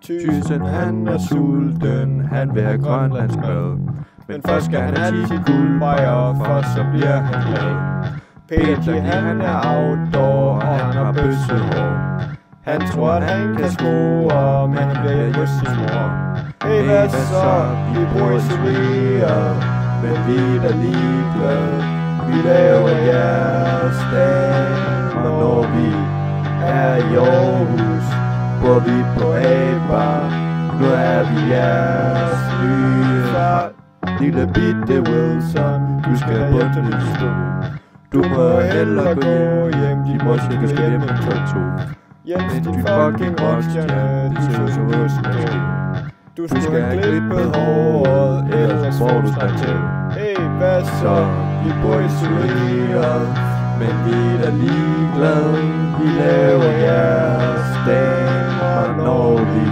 Thyssen han er sulten, han vil have grønlandsk mad. Men først skal han have sit guldbejer, for så bliver han glad. Peter han er outdoor, og han har bøssehår. Han tror at han kan score, men han bliver hos sin mor. Hey hvad så, vi bor isoleret, men vi er da ligeglade. Vi laver jeres damer, når vi er i Aarhus. Bor vi på A-bar, nu er vi jeres nye far. Lille bitte Wilson, du skal på til din stol. Du må hellere gå hjem, de må sige, du skal hjem med 2. Jens, din fucking rockstjerne, det ser så ud som det. Du skal have klippet håret, ellers får du snart til. Hey, hvad så? Vi bor isoleret, men vi er da ligeglade. Vi laver jeres damer, når vi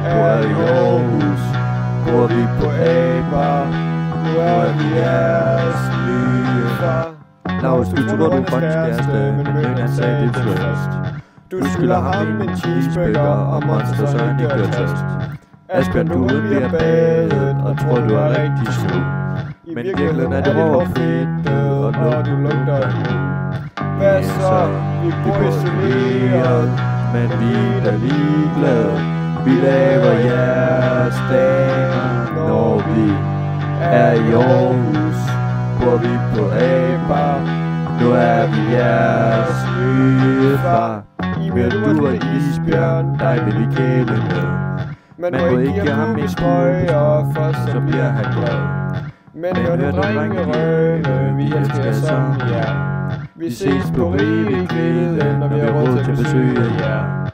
er i Aarhus. Bor vi på A-bar, nu er vi jeres nye far. Laus, du tror du er grønnes kæreste, men Møn han sagde det først. Du skylder ham en cheeseburger og monster, så han ikke bliver tørst. Asbjørn, du bliver badet og tror du er rigtig snu. I virkeligheden er det hårdfedt, og når du lugter af nu. Hvad så? Vi bor isoleret, men vi er da ligeglade. Vi laver jeres damer, når vi er i Aarhus. Bor vi på A-bar, nu er vi jeres nye far. Men du er isbjørn, dig vil vi kæle med. Man må ikke give ham en sprøjer, for så bliver han glad. Men hør du drenge røve, vi elsker som jer. Vi ses på Ribe Grillen, når vi har råd til at besøge jer.